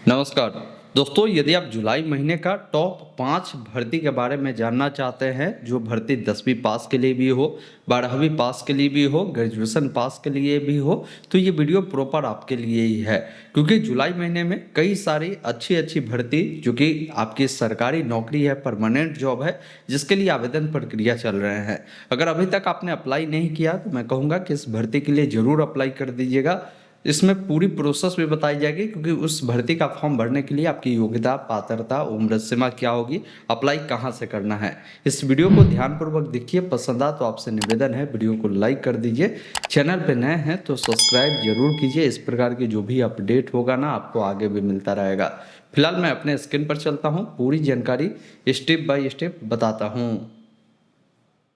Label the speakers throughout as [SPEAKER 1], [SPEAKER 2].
[SPEAKER 1] नमस्कार दोस्तों, यदि आप जुलाई महीने का टॉप 5 भर्ती के बारे में जानना चाहते हैं, जो भर्ती 10वीं पास के लिए भी हो, 12वीं पास के लिए भी हो, ग्रेजुएशन पास के लिए भी हो, तो ये वीडियो प्रॉपर आपके लिए ही है। क्योंकि जुलाई महीने में कई सारी अच्छी अच्छी भर्ती, जो कि आपकी सरकारी नौकरी है, परमानेंट जॉब है, जिसके लिए आवेदन प्रक्रिया चल रहे हैं। अगर अभी तक आपने अप्लाई नहीं किया तो मैं कहूँगा कि इस भर्ती के लिए ज़रूर अप्लाई कर दीजिएगा। इसमें पूरी प्रोसेस भी बताई जाएगी, क्योंकि उस भर्ती का फॉर्म भरने के लिए आपकी योग्यता, पात्रता, उम्र सीमा क्या होगी, अप्लाई कहाँ से करना है। इस वीडियो को ध्यानपूर्वक देखिए। पसंद आ तो आपसे निवेदन है वीडियो को लाइक कर दीजिए। चैनल पे नए हैं तो सब्सक्राइब जरूर कीजिए। इस प्रकार की जो भी अपडेट होगा ना, आपको आगे भी मिलता रहेगा। फिलहाल मैं अपने स्क्रीन पर चलता हूँ, पूरी जानकारी स्टेप बाय स्टेप बताता हूँ।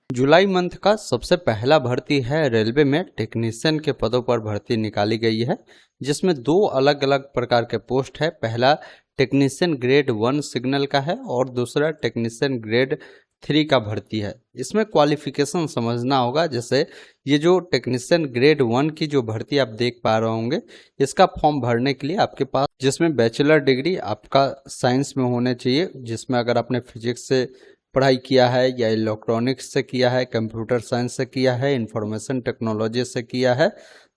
[SPEAKER 2] जुलाई मंथ का सबसे पहला भर्ती है रेलवे में टेक्नीशियन के पदों पर भर्ती निकाली गई है, जिसमें दो अलग अलग प्रकार के पोस्ट है। पहला टेक्नीशियन ग्रेड 1 सिग्नल का है और दूसरा टेक्नीशियन ग्रेड 3 का भर्ती है। इसमें क्वालिफिकेशन समझना होगा। जैसे ये जो टेक्नीशियन ग्रेड 1 की जो भर्ती आप देख पा रहे होंगे, इसका फॉर्म भरने के लिए आपके पास, जिसमें बैचलर डिग्री आपका साइंस में होने चाहिए, जिसमें अगर आपने फिजिक्स से पढ़ाई किया है या इलेक्ट्रॉनिक्स से किया है, कंप्यूटर साइंस से किया है, इंफॉर्मेशन टेक्नोलॉजी से किया है,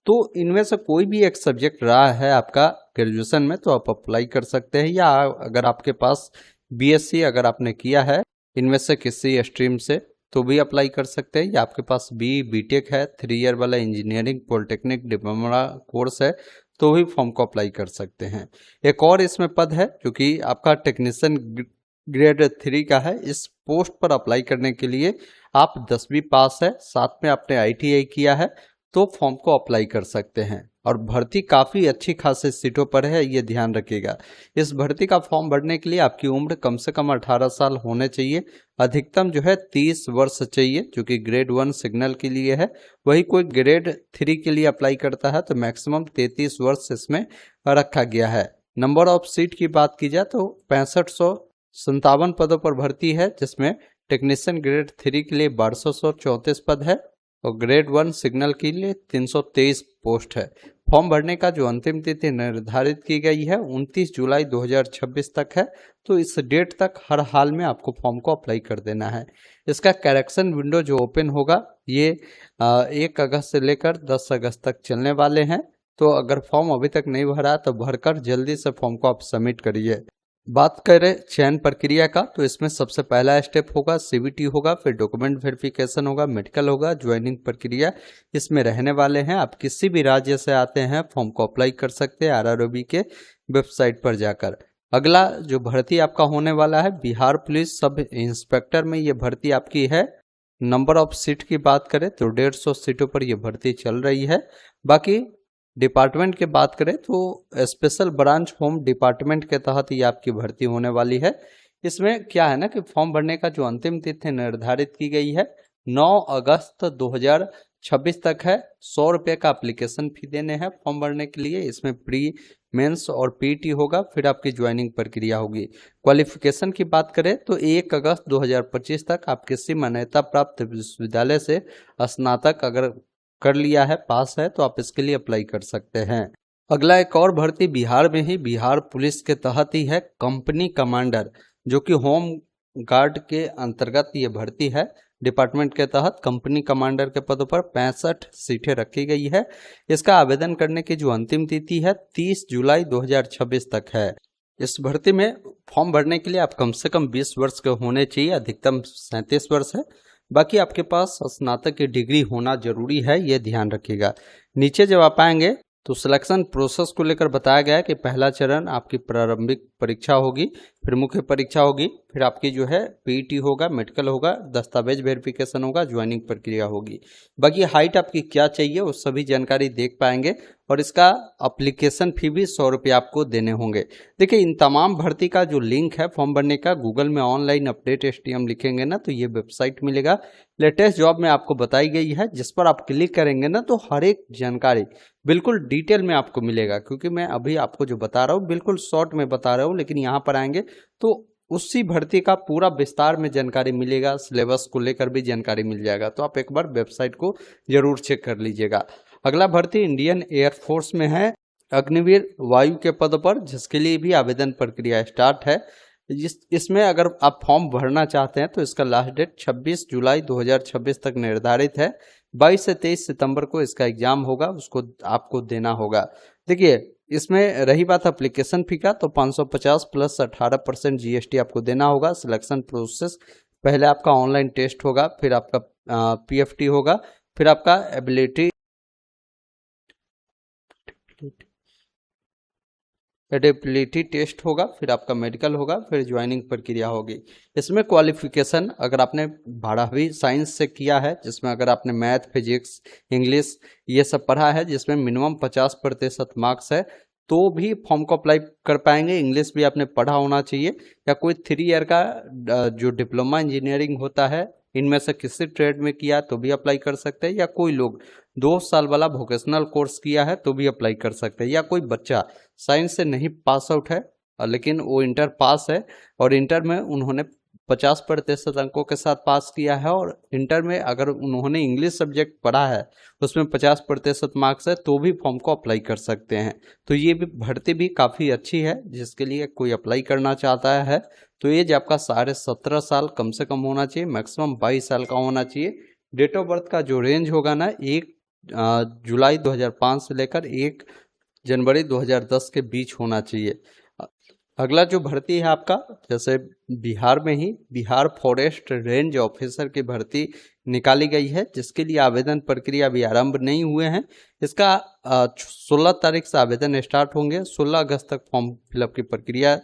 [SPEAKER 2] तो इनमें से कोई भी एक सब्जेक्ट रहा है आपका ग्रेजुएशन में, तो आप अप्लाई कर सकते हैं। या अगर आपके पास बीएससी अगर आपने किया है इनमें से किसी स्ट्रीम से, तो भी अप्लाई कर सकते हैं। या आपके पास बीटेक है, 3 ईयर वाला इंजीनियरिंग पॉलिटेक्निक डिप्लोमा कोर्स है, तो भी फॉर्म को अप्लाई कर सकते हैं। एक और इसमें पद है जो कि आपका टेक्नीशियन ग्रेड 3 का है। इस पोस्ट पर अप्लाई करने के लिए आप 10वीं पास है, साथ में आपने आईटीआई किया है, तो फॉर्म को अप्लाई कर सकते हैं। और भर्ती काफ़ी अच्छी खासी सीटों पर है, ये ध्यान रखिएगा। इस भर्ती का फॉर्म भरने के लिए आपकी उम्र कम से कम 18 साल होने चाहिए। अधिकतम जो है 30 वर्ष चाहिए, जो कि ग्रेड 1 सिग्नल के लिए है। वही कोई ग्रेड 3 के लिए अप्लाई करता है तो मैक्सिमम 33 वर्ष इसमें रखा गया है। नंबर ऑफ सीट की बात की जाए तो 6557 पदों पर भर्ती है, जिसमें टेक्नीशियन ग्रेड 3 के लिए 1234 पद है और ग्रेड 1 सिग्नल के लिए 323 पोस्ट है। फॉर्म भरने का जो अंतिम तिथि निर्धारित की गई है 29 जुलाई 2026 तक है, तो इस डेट तक हर हाल में आपको फॉर्म को अप्लाई कर देना है। इसका करेक्शन विंडो जो ओपन होगा ये 1 अगस्त से लेकर 10 अगस्त तक चलने वाले हैं। तो अगर फॉर्म अभी तक नहीं भरा तो भरकर जल्दी से फॉर्म को आप सबमिट करिए। बात करें चयन प्रक्रिया का, तो इसमें सबसे पहला स्टेप होगा सीवीटी होगा, फिर डॉक्यूमेंट वेरिफिकेशन होगा, मेडिकल होगा, ज्वाइनिंग प्रक्रिया इसमें रहने वाले हैं। आप किसी भी राज्य से आते हैं फॉर्म को अप्लाई कर सकते हैं आरआरबी के वेबसाइट पर जाकर। अगला जो भर्ती आपका होने वाला है बिहार पुलिस सब इंस्पेक्टर में, ये भर्ती आपकी है। नंबर ऑफ सीट की बात करें तो 150 सीटों पर यह भर्ती चल रही है। बाकी डिपार्टमेंट की बात करें तो स्पेशल ब्रांच होम डिपार्टमेंट के तहत ये आपकी भर्ती होने वाली है। इसमें क्या है ना कि फॉर्म भरने का जो अंतिम तिथि निर्धारित की गई है 9 अगस्त 2026 तक है। 100 रुपये का एप्लीकेशन फी देने हैं फॉर्म भरने के लिए। इसमें प्री मेंस और पीटी होगा, फिर आपकी ज्वाइनिंग प्रक्रिया होगी। क्वालिफिकेशन की बात करें तो 1 अगस्त 2025 तक आप किसी मान्यता प्राप्त विश्वविद्यालय से स्नातक अगर कर लिया है, पास है, तो आप इसके लिए अप्लाई कर सकते हैं। अगला एक और भर्ती बिहार में ही बिहार पुलिस के तहत ही है, कंपनी कमांडर, जो कि होम गार्ड के अंतर्गत ये भर्ती है। डिपार्टमेंट के तहत कंपनी कमांडर के पदों पर 65 सीटें रखी गई है। इसका आवेदन करने की जो अंतिम तिथि है 30 जुलाई 2026 तक है। इस भर्ती में फॉर्म भरने के लिए आप कम से कम 20 वर्ष के होने चाहिए, अधिकतम 37 वर्ष है। बाकी आपके पास स्नातक की डिग्री होना जरूरी है, ये ध्यान रखिएगा। नीचे जब आप आएंगे तो सिलेक्शन प्रोसेस को लेकर बताया गया है कि पहला चरण आपकी प्रारंभिक परीक्षा होगी, फिर मुख्य परीक्षा होगी, फिर आपकी जो है पीटी होगा, मेडिकल होगा, दस्तावेज वेरिफिकेशन होगा, ज्वाइनिंग प्रक्रिया होगी। बाकी हाइट आपकी क्या चाहिए वो सभी जानकारी देख पाएंगे और इसका एप्लीकेशन फी भी 100 रुपये आपको देने होंगे। देखिए, इन तमाम भर्ती का जो लिंक है फॉर्म भरने का, गूगल में ऑनलाइन अपडेट STM लिखेंगे ना तो ये वेबसाइट मिलेगा। लेटेस्ट जॉब में आपको बताई गई है, जिस पर आप क्लिक करेंगे ना तो हर एक जानकारी बिल्कुल डिटेल में आपको मिलेगा। क्योंकि मैं अभी आपको जो बता रहा हूँ बिल्कुल शॉर्ट में बता रहा हूँ, लेकिन यहाँ पर आएंगे तो उसी भर्ती का पूरा विस्तार में जानकारी मिलेगा, सिलेबस को लेकर भी जानकारी मिल जाएगा। तो आप एक बार वेबसाइट को जरूर चेक कर लीजिएगा। अगला भर्ती इंडियन एयरफोर्स में है। अग्निवीर वायु के पदों पर, जिसके लिए भी आवेदन प्रक्रिया स्टार्ट है। इसमें अगर आप फॉर्म भरना चाहते हैं तो इसका लास्ट डेट 26 जुलाई 2026 तक निर्धारित है। 22 से 23 सितंबर को इसका एग्जाम होगा, उसको आपको देना होगा। देखिए, इसमें रही बात एप्लीकेशन फी का, तो 550 प्लस 18% GST आपको देना होगा। सिलेक्शन प्रोसेस, पहले आपका ऑनलाइन टेस्ट होगा, फिर आपका PFT होगा, फिर आपका एडेबिलिटी टेस्ट होगा, फिर आपका मेडिकल होगा, फिर ज्वाइनिंग प्रक्रिया होगी। इसमें क्वालिफिकेशन, अगर आपने 12वीं साइंस से किया है, जिसमें अगर आपने मैथ, फिजिक्स, इंग्लिश ये सब पढ़ा है, जिसमें मिनिमम 50% मार्क्स है, तो भी फॉर्म को अप्लाई कर पाएंगे। इंग्लिश भी आपने पढ़ा होना चाहिए, या कोई 3 ईयर का जो डिप्लोमा इंजीनियरिंग होता है, इनमें से किसी ट्रेड में किया तो भी अप्लाई कर सकते हैं, या कोई लोग 2 साल वाला वोकेशनल कोर्स किया है तो भी अप्लाई कर सकते हैं, या कोई बच्चा साइंस से नहीं पास आउट है लेकिन वो इंटर पास है और इंटर में उन्होंने 50% अंकों के साथ पास किया है, और इंटर में अगर उन्होंने इंग्लिश सब्जेक्ट पढ़ा है उसमें 50% मार्क्स है, तो भी फॉर्म को अप्लाई कर सकते हैं। तो ये भी भर्ती भी काफ़ी अच्छी है, जिसके लिए कोई अप्लाई करना चाहता है तो एज आपका 17.5 साल कम से कम होना चाहिए, मैक्सिमम 22 साल का होना चाहिए। डेट ऑफ बर्थ का जो रेंज होगा ना, 1 जुलाई 2005 से लेकर 1 जनवरी 2010 के बीच होना चाहिए। अगला जो भर्ती है आपका, जैसे बिहार में ही बिहार फॉरेस्ट रेंज ऑफिसर की भर्ती निकाली गई है, जिसके लिए आवेदन प्रक्रिया अभी आरंभ नहीं हुए हैं। इसका 16 तारीख से आवेदन स्टार्ट होंगे, 16 अगस्त तक फॉर्म फिलअप की प्रक्रिया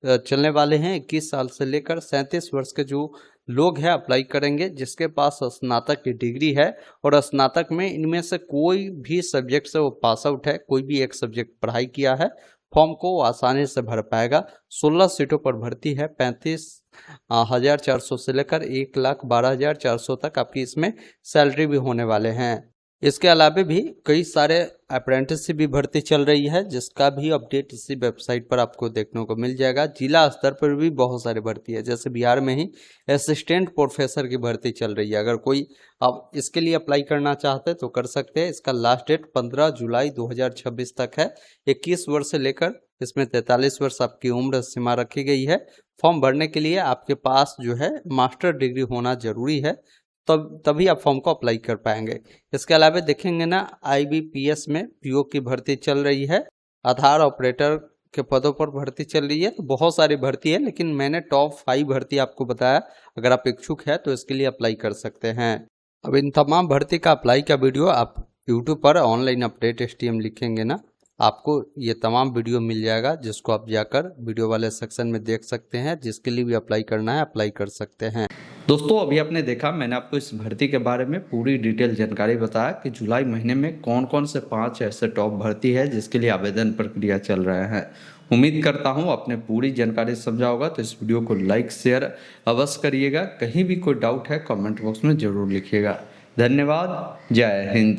[SPEAKER 2] चलने वाले हैं। 21 साल से लेकर 37 वर्ष के जो लोग हैं अप्लाई करेंगे, जिसके पास स्नातक की डिग्री है और स्नातक में इनमें से कोई भी सब्जेक्ट से वो पास आउट है, कोई भी एक सब्जेक्ट पढ़ाई किया है, फॉर्म को आसानी से भर पाएगा। 16 सीटों पर भर्ती है। 35,400 से लेकर 1,12,400 तक आपकी इसमें सैलरी भी होने वाले हैं। इसके अलावा भी कई सारे अप्रेंटिसशिप भी भर्ती चल रही है, जिसका भी अपडेट इसी वेबसाइट पर आपको देखने को मिल जाएगा। जिला स्तर पर भी बहुत सारी भर्ती है, जैसे बिहार में ही असिस्टेंट प्रोफेसर की भर्ती चल रही है। अगर कोई आप इसके लिए अप्लाई करना चाहते हैं तो कर सकते हैं। इसका लास्ट डेट 15 जुलाई 2026 तक है। 21 वर्ष से लेकर इसमें 43 वर्ष आपकी उम्र सीमा रखी गई है। फॉर्म भरने के लिए आपके पास जो है मास्टर डिग्री होना जरूरी है, तभी आप फॉर्म को अप्लाई कर पाएंगे। इसके अलावा देखेंगे ना, IBPS में PO की भर्ती चल रही है। आधार ऑपरेटर के पदों पर भर्ती चल रही है। तो बहुत सारी भर्ती है, लेकिन मैंने टॉप 5 भर्ती आपको बताया। अगर आप इच्छुक है तो इसके लिए अप्लाई कर सकते हैं। अब इन तमाम भर्ती का अप्लाई का वीडियो आप यूट्यूब पर ऑनलाइन अपडेट STM लिखेंगे ना, आपको ये तमाम वीडियो मिल जाएगा, जिसको आप जाकर वीडियो वाले सेक्शन में देख सकते हैं। जिसके लिए भी अप्लाई करना है अप्लाई कर सकते हैं।
[SPEAKER 1] दोस्तों, अभी आपने देखा, मैंने आपको इस भर्ती के बारे में पूरी डिटेल जानकारी बताया कि जुलाई महीने में कौन कौन से 5 ऐसे टॉप भर्ती है जिसके लिए आवेदन प्रक्रिया चल रहे हैं। उम्मीद करता हूं आपने पूरी जानकारी समझा होगा। तो इस वीडियो को लाइक शेयर अवश्य करिएगा। कहीं भी कोई डाउट है कमेंट बॉक्स में ज़रूर लिखिएगा। धन्यवाद। जय हिंद।